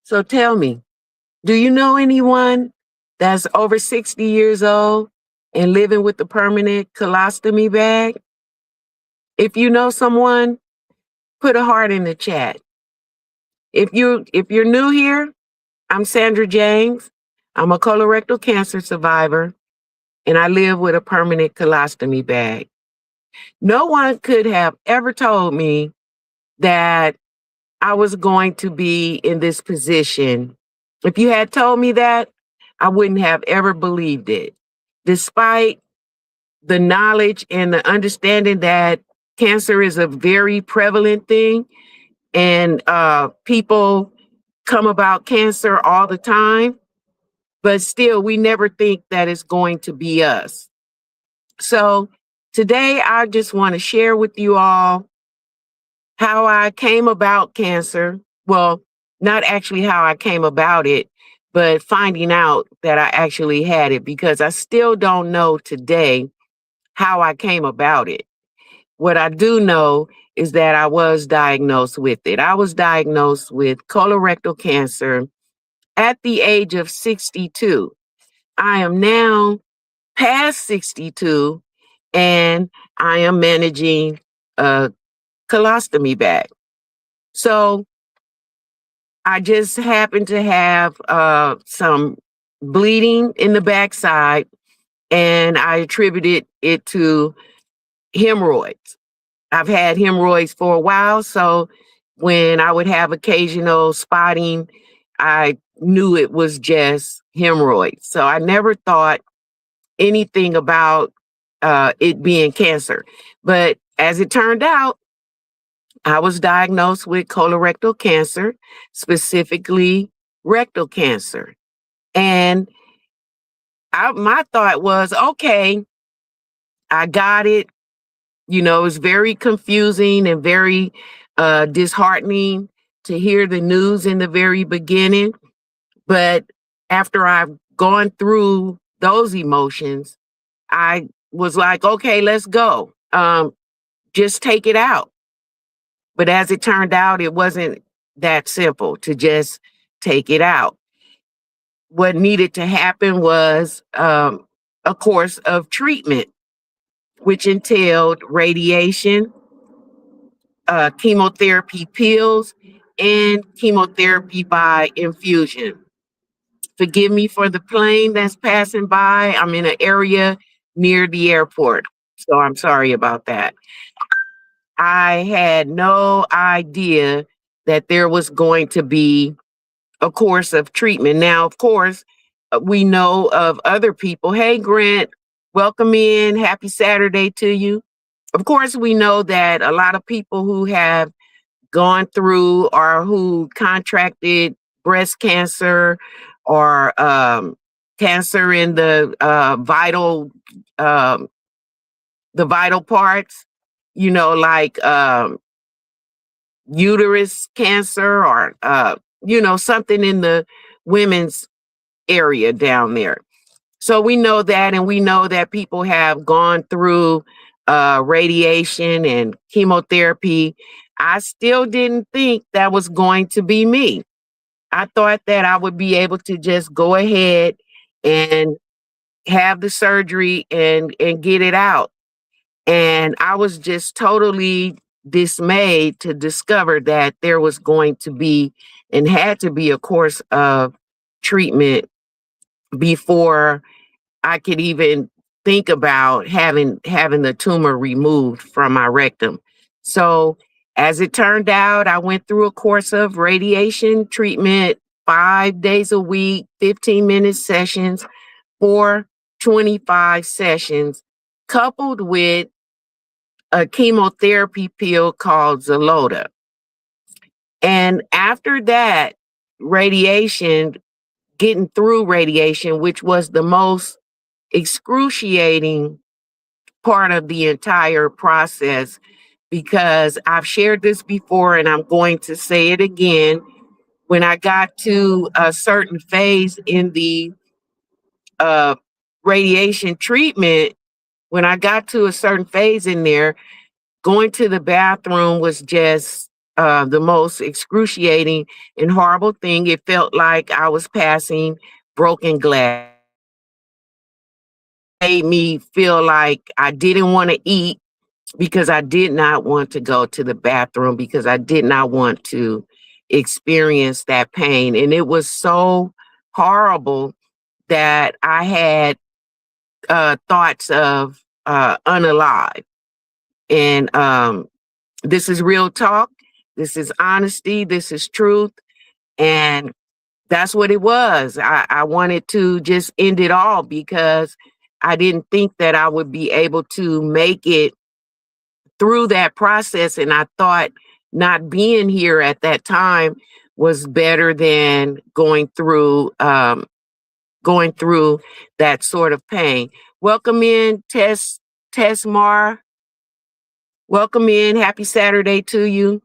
So tell me, do you know anyone that's over 60 years old and living with a permanent colostomy bag? If you know someone, put a heart in the chat. If you're new here, I'm Sandra James. I'm a colorectal cancer survivor and I live with a permanent colostomy bag. No one could have ever told me that I was going to be in this position. If you had told me that, I wouldn't have ever believed it. Despite the knowledge and the understanding that cancer is a very prevalent thing and people come about cancer all the time, but still we never think that it's going to be us. So today I just want to share with you all how I came about cancer. Well, not actually how I came about it, but finding out that I actually had it because I still don't know today how I came about it. What I do know is that I was diagnosed with it. I was diagnosed with colorectal cancer at the age of 62. I am now past 62 and I am managing a colostomy bag. So I just happened to have some bleeding in the backside, and I attributed it to hemorrhoids. I've had hemorrhoids for a while, so when I would have occasional spotting, I knew it was just hemorrhoids. So I never thought anything about it being cancer. But as it turned out, I was diagnosed with colorectal cancer, specifically rectal cancer. And my thought was, okay, I got it. You know, it was very confusing and very disheartening to hear the news in the very beginning. But after I've gone through those emotions, I was like, okay, let's go. Just take it out. But as it turned out, it wasn't that simple to just take it out. What needed to happen was a course of treatment, which entailed radiation, chemotherapy pills, and chemotherapy by infusion. Forgive me for the plane that's passing by. I'm in an area near the airport, so I'm sorry about that. I had no idea that there was going to be a course of treatment. Now, of course, we know of other people. Hey, Grant, welcome in. Happy Saturday to you. Of course, we know that a lot of people who have gone through or who contracted breast cancer or cancer in um, the vital parts, you know, like uterus cancer or something in the women's area down there. So we know that, and we know that people have gone through radiation and chemotherapy. I still didn't think that was going to be me. I thought that I would be able to just go ahead and have the surgery and get it out. And I was just totally dismayed to discover that there was going to be and had to be a course of treatment before I could even think about having the tumor removed from my rectum. So as it turned out, I went through a course of radiation treatment 5 days a week, 15-minute sessions for 25 sessions, coupled with a chemotherapy pill called Xeloda. And after that, radiation, getting through radiation, which was the most excruciating part of the entire process, because I've shared this before and I'm going to say it again. When I got to a certain phase in the uh, radiation treatment, when I got to a certain phase in there, going to the bathroom was just the most excruciating and horrible thing. It felt like I was passing broken glass. Made me feel like I didn't want to eat because I did not want to go to the bathroom because I did not want to experience that pain. And it was so horrible that I had thoughts of unalive. And this is real talk. This is honesty. This is truth. And that's what it was. I wanted to just end it all because I didn't think that I would be able to make it through that process. And I thought not being here at that time was better than going through that sort of pain. Welcome in, Tess Mar. Welcome in. Happy Saturday to you.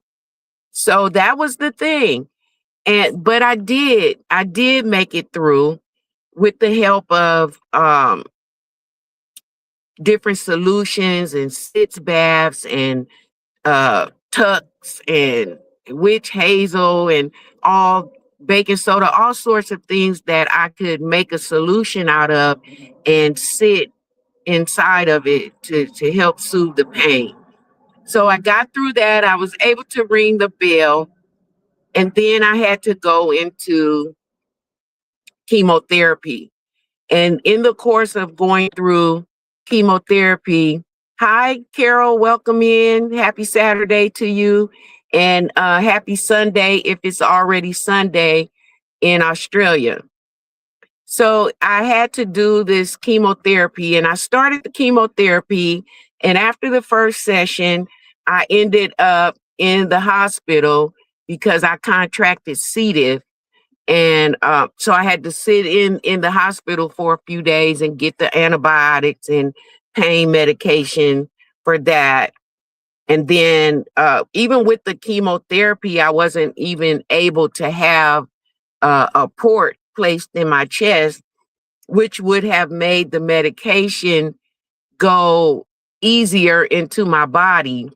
So that was the thing. But I did make it through with the help of different solutions and sitz baths and tucks and witch hazel and all baking soda, all sorts of things that I could make a solution out of and sit inside of it to help soothe the pain. So I got through that. I was able to ring the bell, and then I had to go into chemotherapy. And in the course of going through chemotherapy, hi, Carol, welcome in. Happy Saturday to you. And happy Sunday if it's already Sunday in Australia. So I had to do this chemotherapy, and I started the chemotherapy. And after the first session, I ended up in the hospital because I contracted C. diff. And so I had to sit in the hospital for a few days and get the antibiotics and pain medication for that. And then even with the chemotherapy, I wasn't even able to have a port placed in my chest, which would have made the medication go easier into my body.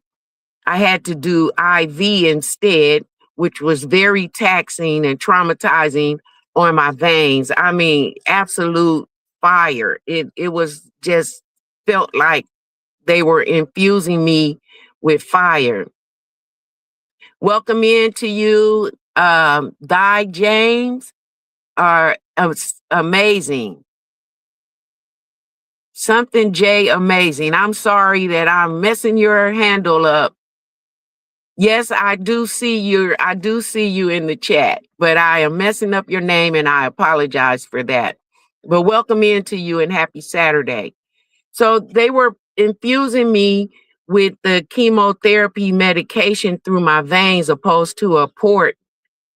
I had to do IV instead, which was very taxing and traumatizing on my veins. I mean, absolute fire. It was just felt like they were infusing me with fire. Welcome in to you, Di James. Are amazing. Something J amazing. I'm sorry that I'm messing your handle up. Yes, I do see you in the chat, but I am messing up your name and I apologize for that. But welcome in to you and happy Saturday. So they were infusing me with the chemotherapy medication through my veins opposed to a port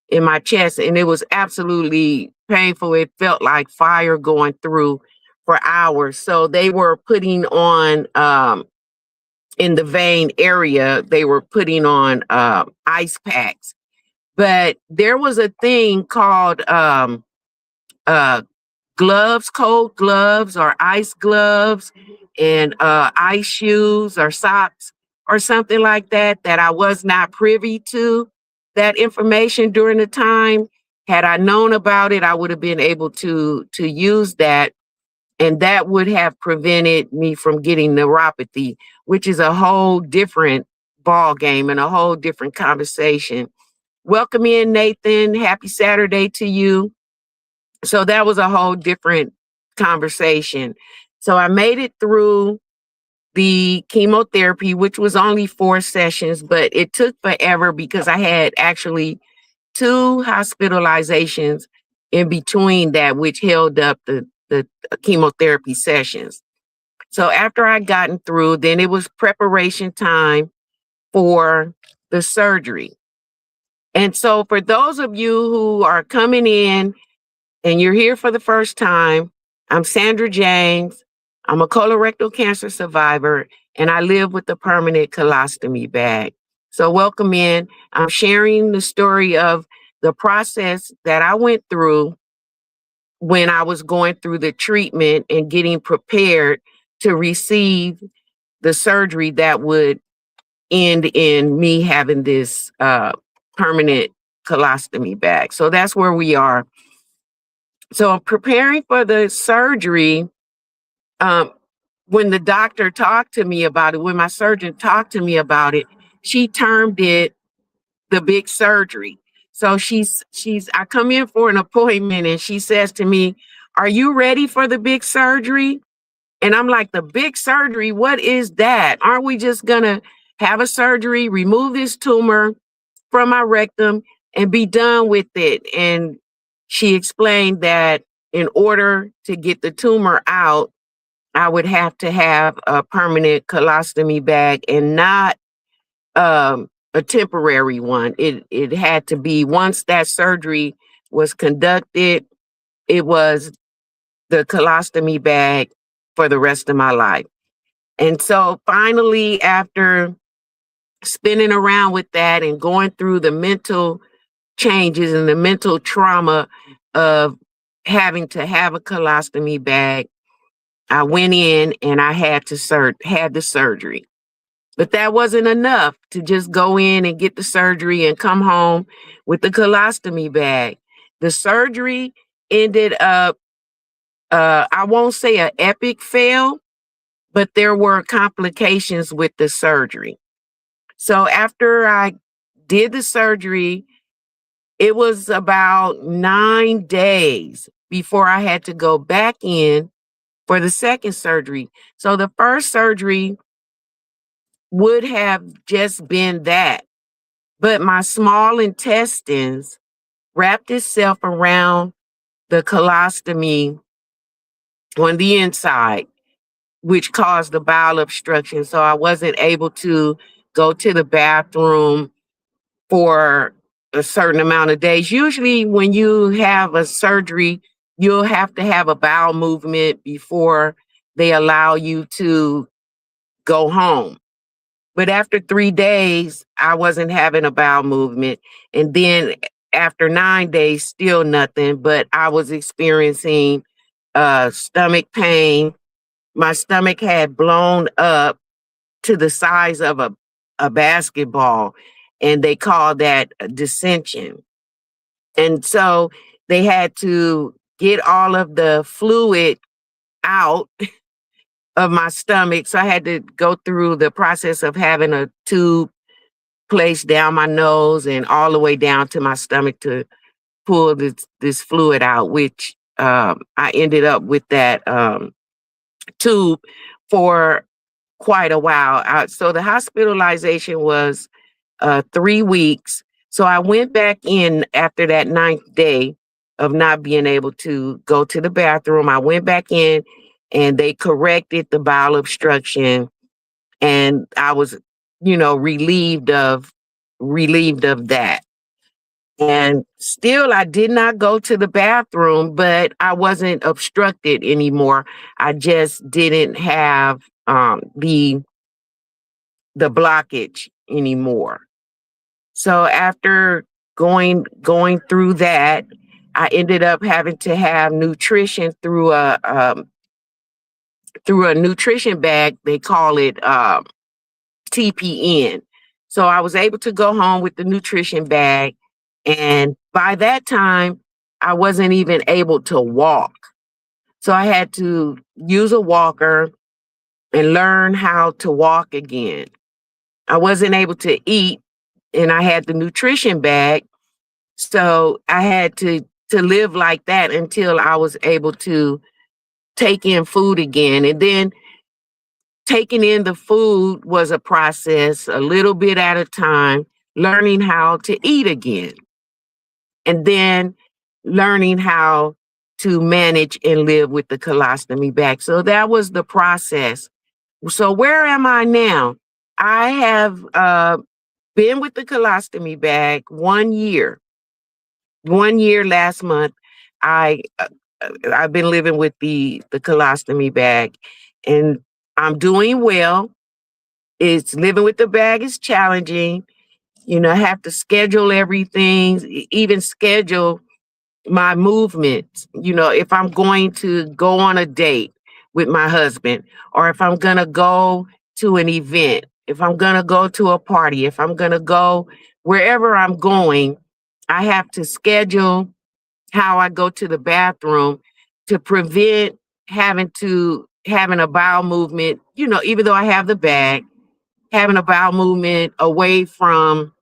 in my chest. And it was absolutely painful. It felt like fire going through for hours. So they were putting on in the vein area, they were putting on ice packs. But there was a thing called uh, gloves, cold gloves or ice gloves and ice shoes or socks or something like that, that I was not privy to that information during the time. Had I known about it, I would have been able to use that, and that would have prevented me from getting neuropathy, which is a whole different ball game and a whole different conversation. Welcome in, Nathan. Happy Saturday to you. So that was a whole different conversation. So I made it through the chemotherapy, which was only 4 sessions, but it took forever because I had actually 2 hospitalizations in between that, which held up the chemotherapy sessions. So after I gotten through, then it was preparation time for the surgery. And so for those of you who are coming in and you're here for the first time, I'm Sandra James. I'm a colorectal cancer survivor, and I live with a permanent colostomy bag. So welcome in. I'm sharing the story of the process that I went through when I was going through the treatment and getting prepared to receive the surgery that would end in me having this permanent colostomy bag. So that's where we are. So I'm preparing for the surgery. Um, when the doctor talked to me about it, when my surgeon talked to me about it, she termed it the big surgery. So I come in for an appointment and she says to me, "Are you ready for the big surgery?" And I'm like, "The big surgery? What is that? Aren't we just gonna have a surgery, remove this tumor from my rectum and be done with it?" And she explained that in order to get the tumor out, I would have to have a permanent colostomy bag and not a temporary one. It had to be, once that surgery was conducted, it was the colostomy bag for the rest of my life. And so finally, after spinning around with that and going through the mental changes and the mental trauma of having to have a colostomy bag, I went in and I had the surgery. But that wasn't enough to just go in and get the surgery and come home with the colostomy bag. The surgery ended up, I won't say an epic fail, but there were complications with the surgery. So after I did the surgery, it was about 9 days before I had to go back in for the second surgery. So the first surgery would have just been that. But my small intestines wrapped itself around the colostomy on the inside, which caused the bowel obstruction. So I wasn't able to go to the bathroom for a certain amount of days. Usually, when you have a surgery, you'll have to have a bowel movement before they allow you to go home. But after 3 days, I wasn't having a bowel movement. And then after 9 days, still nothing, but I was experiencing stomach pain. My stomach had blown up to the size of a basketball, and they call that a dissension. And so they had to get all of the fluid out of my stomach. So I had to go through the process of having a tube placed down my nose and all the way down to my stomach to pull this fluid out, which I ended up with that tube for quite a while. So the hospitalization was 3 weeks. So I went back in after that ninth day of not being able to go to the bathroom. I went back in and they corrected the bowel obstruction, and I was, relieved of that. And still I did not go to the bathroom, but I wasn't obstructed anymore. I just didn't have the blockage anymore. So after going through that, I ended up having to have nutrition through a nutrition bag. They call it TPN. So I was able to go home with the nutrition bag. And by that time, I wasn't even able to walk. So I had to use a walker and learn how to walk again. I wasn't able to eat, and I had the nutrition bag. So I had to live like that until I was able to take in food again. And then taking in the food was a process, a little bit at a time, learning how to eat again, and then learning how to manage and live with the colostomy bag. So that was the process. So where am I now? I have been with the colostomy bag 1 year. 1 year last month. I I've been living with the colostomy bag, and I'm doing well. It's living with the bag is challenging. I have to schedule everything, even schedule my movements. If I'm going to go on a date with my husband, or if I'm going to go to an event, if I'm going to go to a party, if I'm going to go wherever I'm going, I have to schedule how I go to the bathroom to prevent having a bowel movement, even though I have the bag, having a bowel movement away from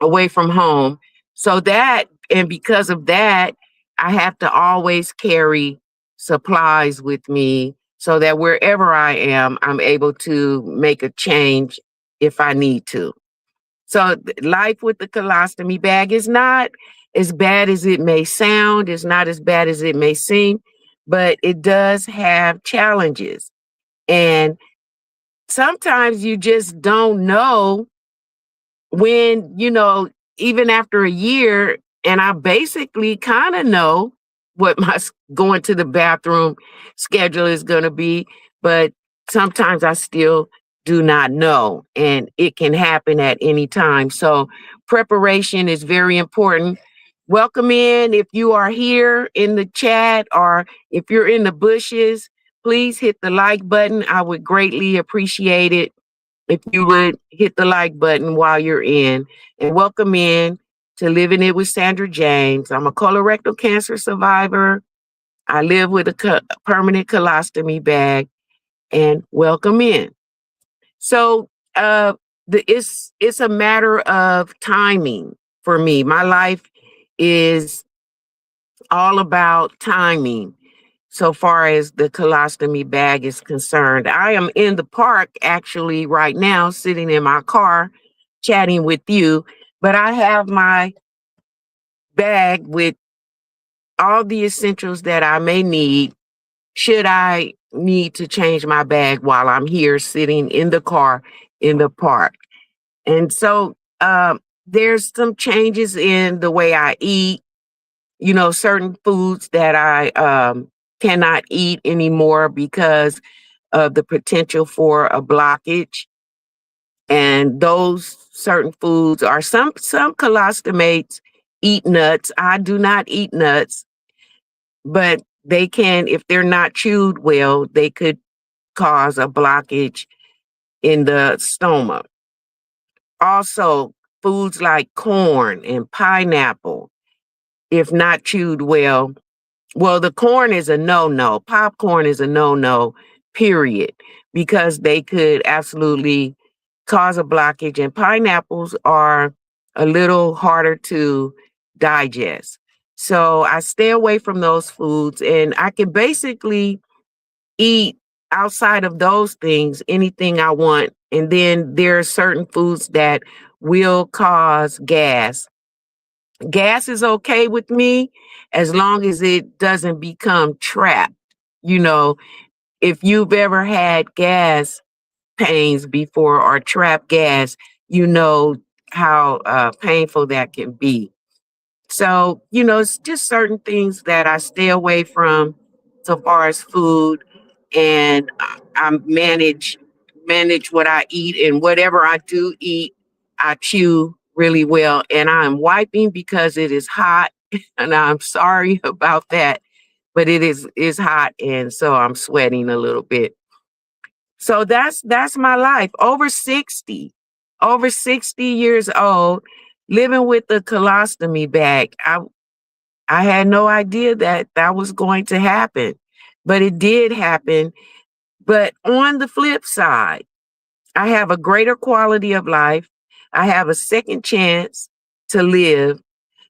home. So that, and because of that, I have to always carry supplies with me so that wherever I am, I'm able to make a change if I need to. So life with the colostomy bag is not as bad as it may sound. It's not as bad as it may seem, but it does have challenges. And sometimes you just don't know when, even after a year, and I basically kind of know what my going to the bathroom schedule is going to be, but sometimes I still do not know, and it can happen at any time. So preparation is very important. Welcome in. If you are here in the chat or if you're in the bushes, please hit the like button. I would greatly appreciate it if you would hit the like button while you're in. And welcome in to Living It with Sandra James. I'm a colorectal cancer survivor. I live with a permanent colostomy bag, and welcome in. So it's a matter of timing for me. My life is all about timing so far as the colostomy bag is concerned. I am in the park actually right now, sitting in my car, chatting with you, but I have my bag with all the essentials that I may need should I need to change my bag while I'm here sitting in the car in the park. And so there's some changes in the way I eat, certain foods that I cannot eat anymore because of the potential for a blockage. And those certain foods are some colostomates eat nuts. I do not eat nuts, but they can, if they're not chewed well, they could cause a blockage in the stomach. Also, foods like corn and pineapple, if not chewed well, the corn is a no-no. Popcorn is a no-no, period, because they could absolutely cause a blockage. And pineapples are a little harder to digest. So I stay away from those foods, and I can basically eat outside of those things anything I want. And then there are certain foods that will cause gas. Gas is okay with me as long as it doesn't become trapped. You know, if you've ever had gas pains before or trapped gas, you know how painful that can be. So, it's just certain things that I stay away from so far as food, and I manage what I eat, and whatever I do eat, I chew really well. And I'm wiping because it is hot, and I'm sorry about that, but it is hot, and so I'm sweating a little bit. So that's my life. Over 60 years old, living with a colostomy bag. I had no idea that that was going to happen, but it did happen. But on the flip side, I have a greater quality of life. I have a second chance to live,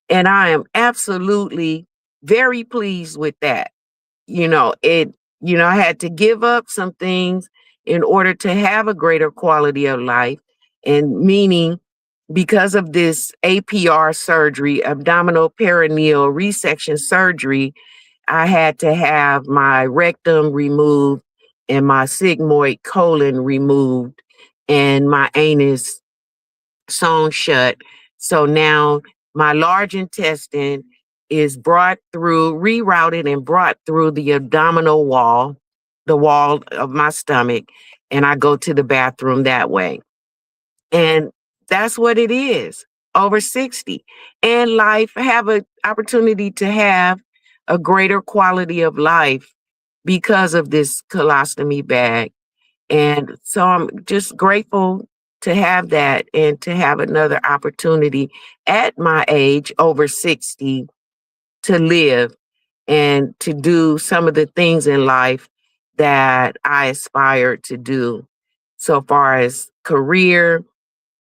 and I am absolutely very pleased with that. I had to give up some things in order to have a greater quality of life, and meaning because of this APR surgery, abdominal perineal resection surgery, I had to have my rectum removed and my sigmoid colon removed and my anus sewn shut. So now my large intestine is rerouted and brought through the abdominal wall, the wall of my stomach, and I go to the bathroom that way. And that's what it is. Over 60. And life, have an opportunity to have a greater quality of life because of this colostomy bag. And so I'm just grateful to have that and to have another opportunity at my age, over 60, to live and to do some of the things in life that I aspire to do. So far as career,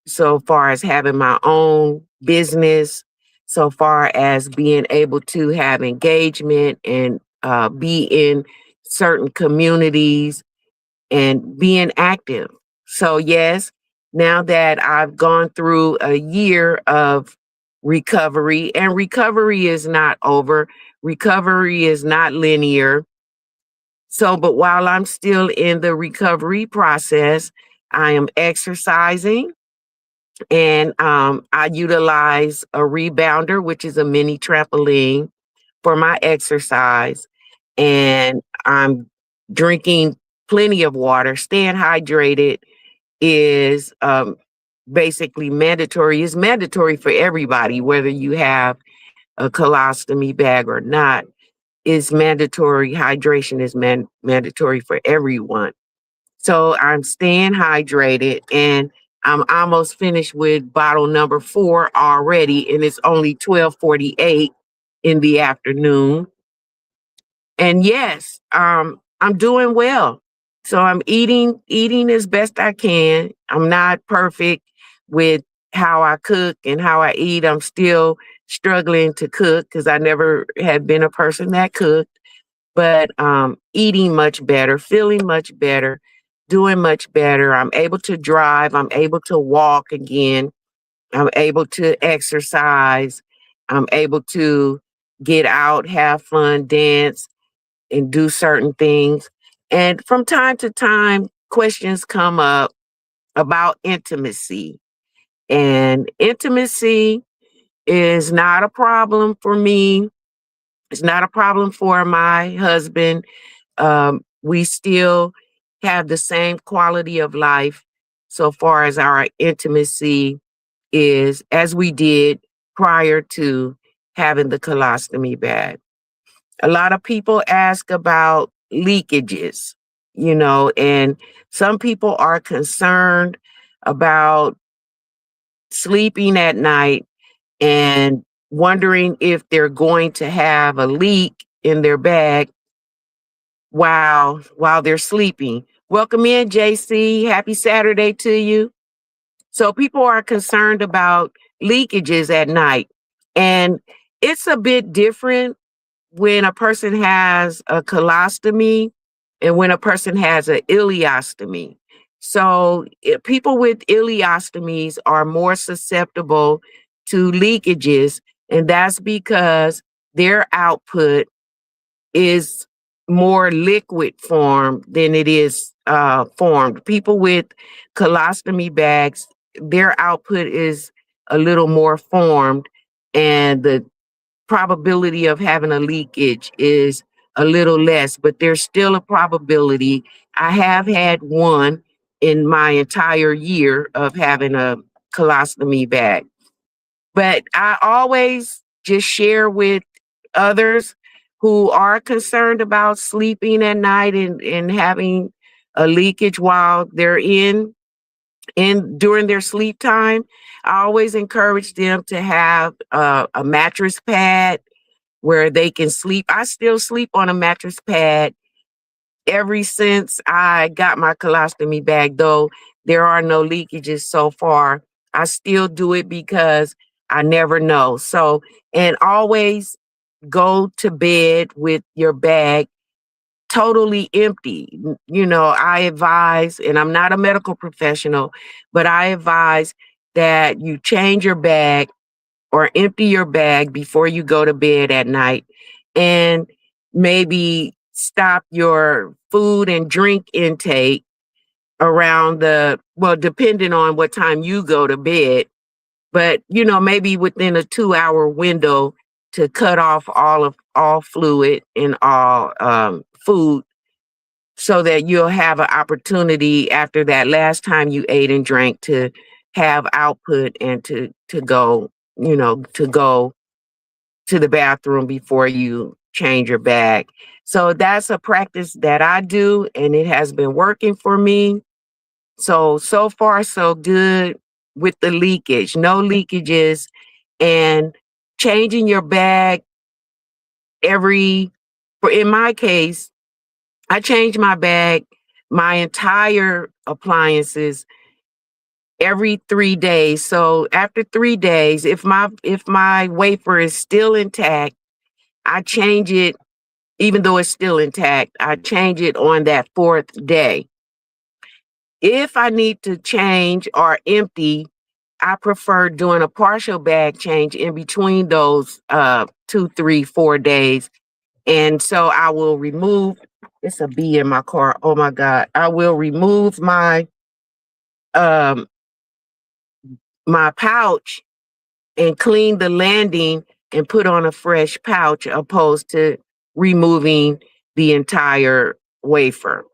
so far as having my own business, so far as being able to have engagement and be in certain communities and being active. So, yes, now that I've gone through a year of recovery, and recovery is not over, recovery is not linear. So, but while I'm still in the recovery process, I am exercising, and I utilize a rebounder, which is a mini trampoline for my exercise. And I'm drinking plenty of water. Staying hydrated is basically mandatory. It's mandatory for everybody, whether you have a colostomy bag or not. It's mandatory. Hydration is mandatory for everyone. So I'm staying hydrated, and I'm almost finished with bottle number 4 already, and it's only 12:48 in the afternoon. And yes, I'm doing well. So I'm eating as best I can. I'm not perfect with how I cook and how I eat. I'm still struggling to cook because I never had been a person that cooked, but eating much better, feeling much better, doing much better. I'm able to drive. I'm able to walk again. I'm able to exercise. I'm able to get out, have fun, dance, and do certain things. And from time to time, questions come up about intimacy. And intimacy is not a problem for me. It's not a problem for my husband. We still have the same quality of life so far as our intimacy is as we did prior to having the colostomy bag. A lot of people ask about leakages, and some people are concerned about sleeping at night and wondering if they're going to have a leak in their bag while they're sleeping. Welcome in, JC. Happy Saturday to you. So people are concerned about leakages at night. And it's a bit different when a person has a colostomy and when a person has an ileostomy. So people with ileostomies are more susceptible to leakages, and that's because their output is more liquid form than it is formed. People with colostomy bags, their output is a little more formed, and the probability of having a leakage is a little less, but there's still a probability. I have had one in my entire year of having a colostomy bag. But I always just share with others who are concerned about sleeping at night and having a leakage while they're in during their sleep time. I always encourage them to have a mattress pad where they can sleep. I still sleep on a mattress pad ever since I got my colostomy bag, though there are no leakages so far. I still do it because I never know. So, and always go to bed with your bag totally empty. I advise, and I'm not a medical professional, but I advise that you change your bag or empty your bag before you go to bed at night, and maybe stop your food and drink intake around depending on what time you go to bed, but maybe within a 2-hour window to cut off all fluid and all food so that you'll have an opportunity after that last time you ate and drank to have output and to go, to go to the bathroom before you change your bag. So that's a practice that I do, and it has been working for me. So far, so good with the leakage, no leakages, and changing your bag in my case, I change my bag, my entire appliances every 3 days. So after 3 days, if my wafer is still intact, I change it, even though it's still intact, I change it on that fourth day. If I need to change or empty, I prefer doing a partial bag change in between those 2, 3, 4 days. And so I will remove, it's a bee in my car. Oh my God. I will remove um my pouch and clean the landing and put on a fresh pouch opposed to removing the entire wafer.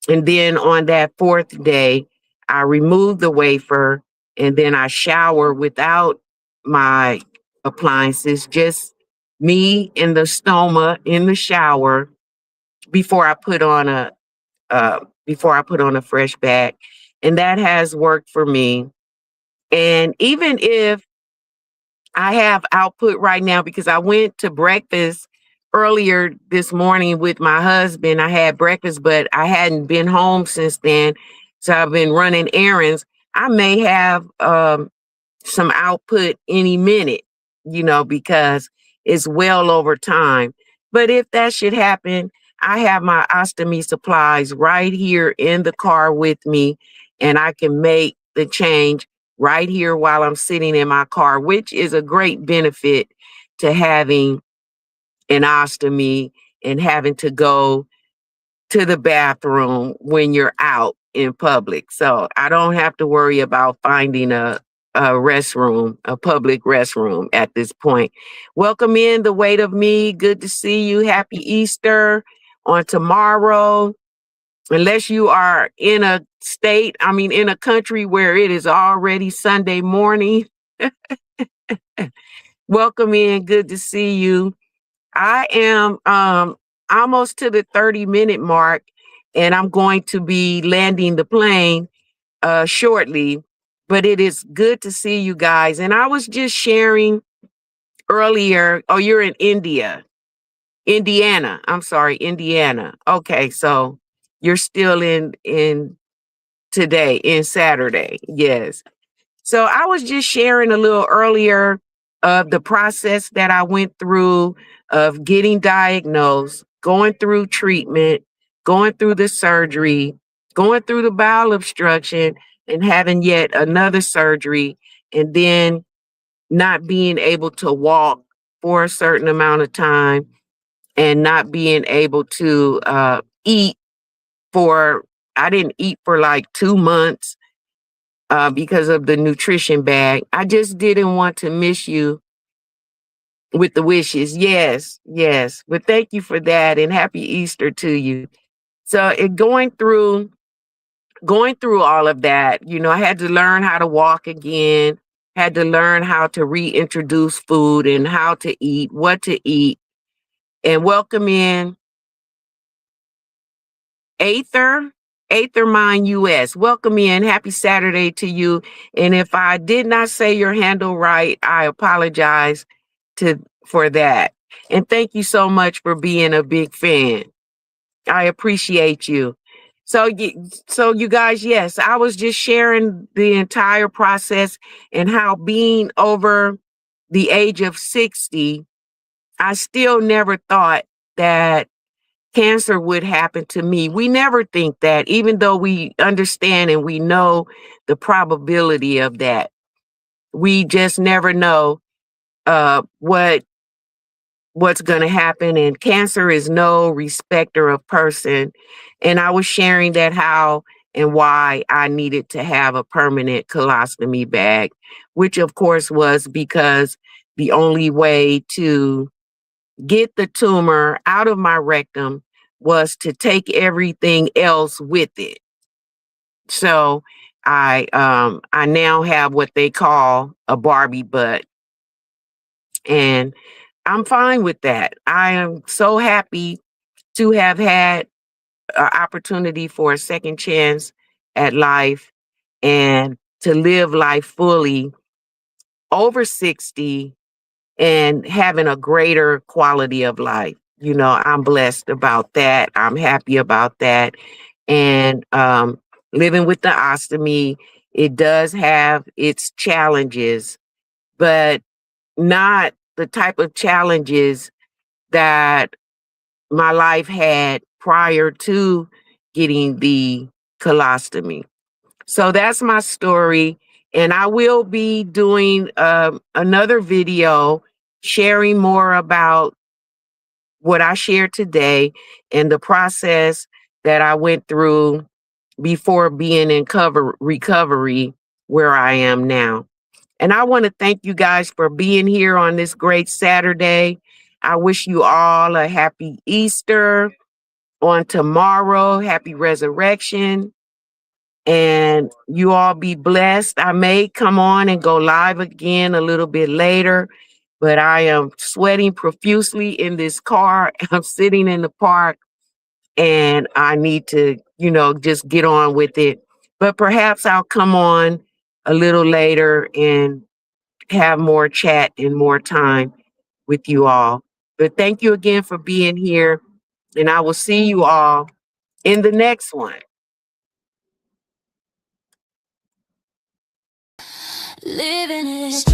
And then on that fourth day, I remove the wafer and then I shower without my appliances, just me and the stoma in the shower before I put on a fresh bag. And that has worked for me. And even if I have output right now, because I went to breakfast earlier this morning with my husband. I had breakfast, but I hadn't been home since then. So I've been running errands. I may have some output any minute, because it's well over time. But if that should happen, I have my ostomy supplies right here in the car with me, and I can make the change right here while I'm sitting in my car, which is a great benefit to having an ostomy and having to go to the bathroom when you're out in public. So I don't have to worry about finding a restroom, a public restroom at this point. Welcome in the weight of me. Good to see you. Happy Easter on tomorrow. Unless you are in in a country where it is already Sunday morning. Welcome in. Good to see you. I am almost to the 30-minute mark, and I'm going to be landing the plane shortly. But it is good to see you guys. And I was just sharing earlier. Oh, you're in Indiana. I'm sorry, Indiana. Okay, so you're still in today, in Saturday. Yes. So I was just sharing a little earlier of the process that I went through of getting diagnosed, going through treatment, going through the surgery, going through the bowel obstruction, and having yet another surgery, and then not being able to walk for a certain amount of time and not being able to eat for, I didn't eat for like 2 months because of the nutrition bag. I just didn't want to miss you with the wishes. Yes, yes. But thank you for that and happy Easter to you. So going through all of that, I had to learn how to walk again, had to learn how to reintroduce food and how to eat, what to eat, and welcome in Aether, Aether Mind US. Welcome in. Happy Saturday to you. And if I did not say your handle right, I apologize for that. And thank you so much for being a big fan. I appreciate you. So you guys, yes, I was just sharing the entire process and how being over the age of 60, I still never thought that cancer would happen to me. We never think that, even though we understand and we know the probability of that. We just never know what's going to happen. And cancer is no respecter of person. And I was sharing that how and why I needed to have a permanent colostomy bag, which of course was because the only way to get the tumor out of my rectum was to take everything else with it. So I now have what they call a Barbie butt, and I'm fine with that. I am so happy to have had an opportunity for a second chance at life and to live life fully over 60 and having a greater quality of life. You know, I'm blessed about that. I'm happy about that. And living with the ostomy, it does have its challenges, but not the type of challenges that my life had prior to getting the colostomy. So that's my story. And I will be doing another video sharing more about what I shared today and the process that I went through before being in recovery where I am now. And I want to thank you guys for being here on this great Saturday. I wish you all a happy Easter on tomorrow. Happy resurrection. And you all be blessed. I may come on and go live again a little bit later, but I am sweating profusely in this car. I'm sitting in the park and I need to, you know, just get on with it. But perhaps I'll come on a little later and have more chat and more time with you all. But thank you again for being here. And I will see you all in the next one. Living it.